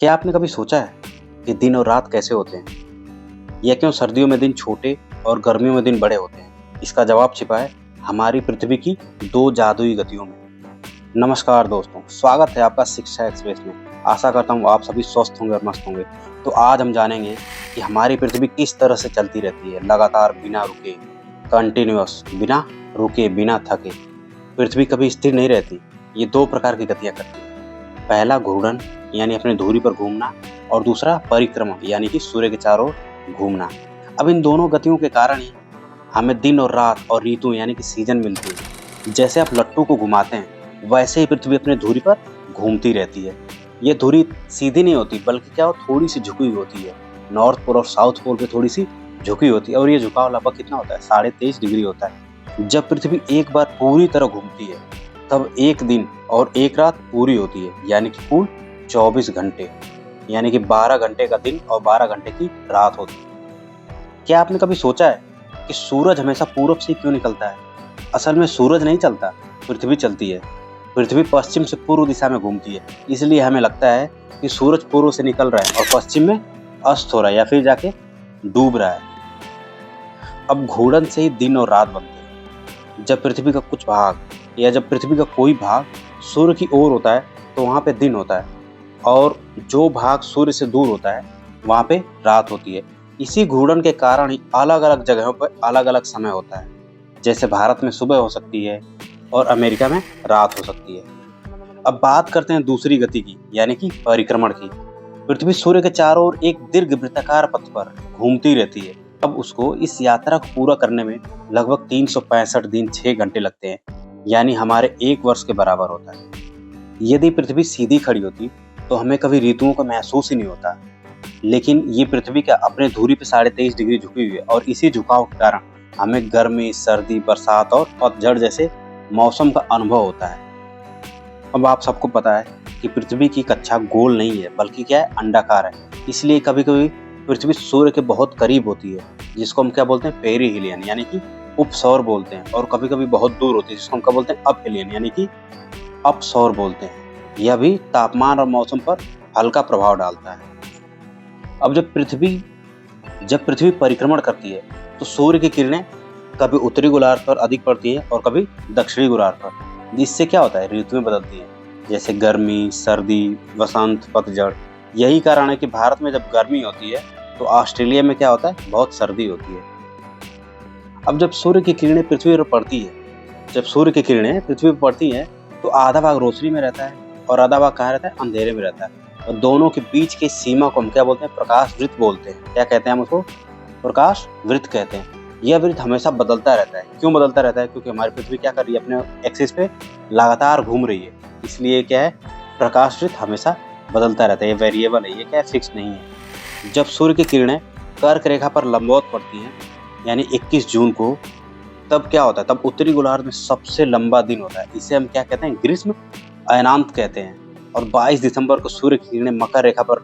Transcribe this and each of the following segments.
क्या आपने कभी सोचा है कि दिन और रात कैसे होते हैं? या क्यों सर्दियों में दिन छोटे और गर्मियों में दिन बड़े होते हैं? इसका जवाब छिपा है हमारी पृथ्वी की दो जादुई गतियों में। नमस्कार दोस्तों, स्वागत है आपका शिक्षा एक्सप्रेस में। आशा करता हूँ आप सभी स्वस्थ होंगे और मस्त होंगे। तो आज हम जानेंगे कि हमारी पृथ्वी किस तरह से चलती रहती है, लगातार बिना रुके, कंटिन्यूअस, बिना रुके, बिना थके। पृथ्वी कभी स्थिर नहीं रहती। ये दो प्रकार की गतियाँ करती है। पहला घूर्णन यानी अपनी धुरी पर घूमना, और दूसरा परिक्रमा यानी कि सूर्य के चारों ओर घूमना। अब इन दोनों गतियों के कारण ही हमें दिन और रात और ऋतु यानी कि सीजन मिलती है। जैसे आप लट्टू को घुमाते हैं, वैसे ही पृथ्वी अपनी धुरी पर घूमती रहती है। ये धुरी सीधी नहीं होती, बल्कि क्या, थोड़ी सी झुकी हुई होती है। नॉर्थ पोल और साउथ पोल पे थोड़ी सी झुकी होती है, और ये झुकाव लगभग कितना होता है, 23.5 डिग्री होता है। जब पृथ्वी एक बार पूरी तरह घूमती है, तब एक दिन और एक रात पूरी होती है, यानी कि कुल 24 घंटे, यानी कि 12 घंटे का दिन और 12 घंटे की रात होती है। क्या आपने कभी सोचा है कि सूरज हमेशा पूरब से क्यों निकलता है? असल में सूरज नहीं चलता, पृथ्वी चलती है। पृथ्वी पश्चिम से पूर्व दिशा में घूमती है, इसलिए हमें लगता है कि सूरज पूर्व से निकल रहा है और पश्चिम में अस्त हो रहा है या फिर जाके डूब रहा है। अब घूर्णन से ही दिन और रात बनते हैं। जब पृथ्वी का कुछ भाग या जब पृथ्वी का कोई भाग सूर्य की ओर होता है, तो वहाँ पे दिन होता है, और जो भाग सूर्य से दूर होता है वहाँ पे रात होती है। इसी घूर्णन के कारण ही अलग अलग जगहों पर अलग अलग समय होता है। जैसे भारत में सुबह हो सकती है और अमेरिका में रात हो सकती है। अब बात करते हैं दूसरी गति की, यानी कि परिक्रमण की। पृथ्वी सूर्य के चारों ओर एक दीर्घ वृत्ताकार पथ पर घूमती रहती है। अब उसको इस यात्रा को पूरा करने में लगभग 365 दिन 6 घंटे लगते हैं, यानी हमारे 1 वर्ष के बराबर होता है। यदि पृथ्वी सीधी खड़ी होती तो हमें कभी ऋतुओं का महसूस ही नहीं होता, लेकिन ये पृथ्वी का अपने धुरी पे 23.5 डिग्री झुकी हुई है, और इसी झुकाव के कारण हमें गर्मी, सर्दी, बरसात और पतझड़ जैसे मौसम का अनुभव होता है। अब आप सबको पता है कि पृथ्वी की कक्षा गोल नहीं है, बल्कि क्या है, अंडाकार है। इसलिए कभी कभी पृथ्वी सूर्य के बहुत करीब होती है, जिसको हम क्या बोलते हैं, पेरीहिलियन यानी कि उपसौर बोलते हैं, और कभी कभी बहुत दूर होती है, जिसको हम क्या बोलते हैं, अपहिलियन यानी कि अपसौर बोलते हैं। यह भी तापमान और मौसम पर हल्का प्रभाव डालता है। अब जब पृथ्वी परिक्रमण करती है, तो सूर्य की किरणें कभी उत्तरी गोलार्ध पर अधिक पड़ती है और कभी दक्षिणी गोलार्ध पर, जिससे क्या होता है, ऋतुएं बदलती हैं, जैसे गर्मी, सर्दी, वसंत, पतझड़। यही कारण है कि भारत में जब गर्मी होती है तो ऑस्ट्रेलिया में क्या होता है, बहुत सर्दी होती है। अब जब सूर्य की किरणें पृथ्वी पर पड़ती हैं, तो आधा भाग रोशनी में रहता है और आधा भाग कहाँ रहता है, अंधेरे में रहता है। और दोनों के बीच की सीमा को हम क्या बोलते हैं, प्रकाश वृत्त बोलते हैं। क्या कहते हैं हम उसको? प्रकाश वृत्त कहते हैं। यह वृत्त हमेशा बदलता रहता है। क्यों बदलता रहता है? क्योंकि हमारी पृथ्वी क्या कर रही है, अपने एक्सिस पे लगातार घूम रही है। इसलिए क्या है, प्रकाश वृत्त हमेशा बदलता रहता है। ये वेरिएबल है, ये क्या है, फिक्स नहीं है। जब सूर्य की किरणें कर्क रेखा पर लंबवत पड़ती हैं, यानी 21 जून को, तब क्या होता है, तब उत्तरी गोलार्ध में सबसे लंबा दिन होता है। इसे हम क्या कहते हैं, ग्रीष्म अयनांत कहते हैं। और 22 दिसंबर को सूर्य की किरणें मकर रेखा पर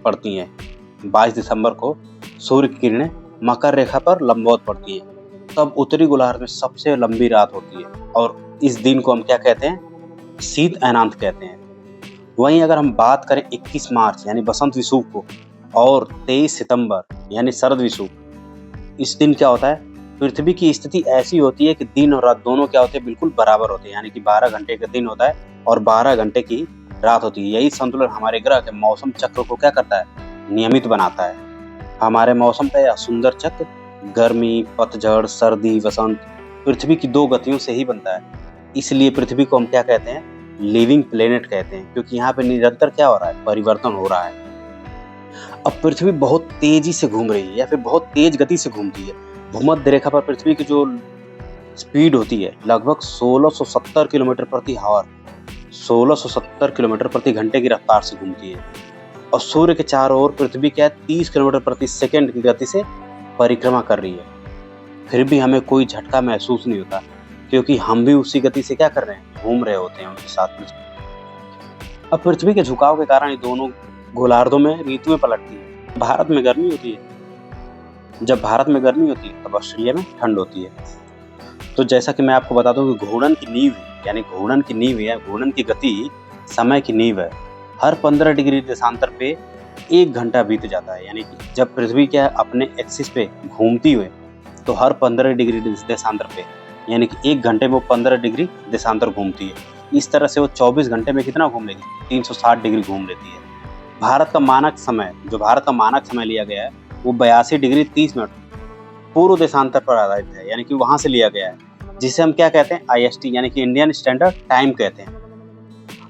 पड़ती हैं। 22 दिसंबर को सूर्य की किरणें मकर रेखा पर लंबवत पड़ती हैं। तब उत्तरी गोलार्ध में सबसे लंबी रात होती है, और इस दिन को हम क्या कहते हैं, शीत अयनांत कहते हैं। वहीं अगर हम बात करें 21 मार्च यानी बसंत विषुव को, और 23 सितंबर यानी शरद विषुव, इस दिन क्या होता है, पृथ्वी की स्थिति ऐसी होती है कि दिन और रात दोनों क्या होते हैं, बिल्कुल बराबर होते हैं। यानी कि 12 घंटे का दिन होता है और 12 घंटे की रात होती है। यही संतुलन हमारे ग्रह के मौसम चक्र को क्या करता है, नियमित बनाता है। हमारे मौसम का यह सुंदर चक्र गर्मी, पतझड़, सर्दी, वसंत पृथ्वी की दो गतियों से ही बनता है। इसलिए पृथ्वी को हम क्या कहते हैं, लिविंग प्लेनेट कहते हैं, क्योंकि यहाँ पे निरंतर क्या हो रहा है, परिवर्तन हो रहा है। अब पृथ्वी बहुत तेजी से घूम रही है या फिर बहुत तेज गति से घूमती है। भूमध्य रेखा पर पृथ्वी की जो स्पीड होती है लगभग 1670 किलोमीटर प्रति हावर, 1670 किलोमीटर प्रति घंटे की रफ्तार से घूमती है। और सूर्य के चारों ओर पृथ्वी क्या है, 30 किलोमीटर प्रति सेकंड की गति से परिक्रमा कर रही है। फिर भी हमें कोई झटका महसूस नहीं होता, क्योंकि हम भी उसी गति से क्या कर रहे हैं, घूम रहे होते हैं उनके साथ में। अब पृथ्वी के झुकाव के कारण दोनों गोलार्धों में ऋतुएं पलटती है। जब भारत में गर्मी होती है, तब ऑस्ट्रेलिया में ठंड होती है। तो जैसा कि मैं आपको बता दूं कि घूर्णन की नींव है, घूर्णन की गति समय की नींव है। हर 15 डिग्री देशांतर पे 1 घंटा बीत जाता है। यानी कि जब पृथ्वी क्या है अपने एक्सिस पे घूमती हुई तो हर 15 डिग्री देशांतर पे यानी कि 1 घंटे में वो 15 डिग्री देशांतर घूमती है। इस तरह से वो 24 घंटे में कितना घूम लेगी? 360 डिग्री घूम लेती है। भारत का मानक समय लिया गया है वो 82 डिग्री 30 मिनट पूर्व देशांतर पर आधारित है। यानी कि वहाँ से लिया गया है, जिसे हम क्या कहते हैं? IST यानी कि इंडियन स्टैंडर्ड टाइम कहते हैं।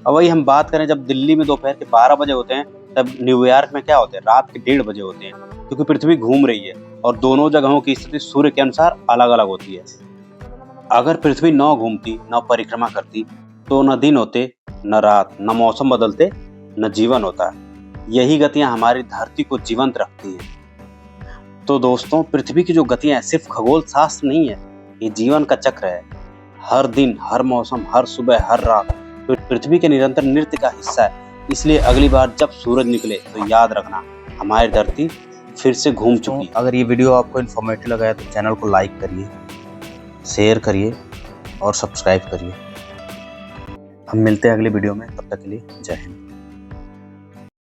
और वही हम बात करें जब दिल्ली में दोपहर के 12 बजे होते हैं, तब न्यूयॉर्क में क्या होते हैं? रात के 1:30 बजे होते हैं, क्योंकि पृथ्वी घूम रही है और दोनों जगहों की स्थिति सूर्य के अनुसार अलग अलग होती है। अगर पृथ्वी न घूमती, न परिक्रमा करती, तो न दिन होते, न रात, न मौसम बदलते, न जीवन होता। यही गतियां हमारी धरती को जीवंत रखती हैं। तो दोस्तों, पृथ्वी की जो गतियां हैं सिर्फ खगोल शास्त्र नहीं है, ये जीवन का चक्र है। हर दिन, हर मौसम, हर सुबह, हर रात पृथ्वी के निरंतर नृत्य का हिस्सा है। इसलिए अगली बार जब सूरज निकले तो याद रखना, हमारी धरती फिर से घूम चुकी है। अगर ये वीडियो आपको इन्फॉर्मेटिव लगा है तो चैनल को लाइक करिए, शेयर करिए और सब्सक्राइब करिए। हम मिलते हैं अगले वीडियो में, तब तक के लिए जय हिंद।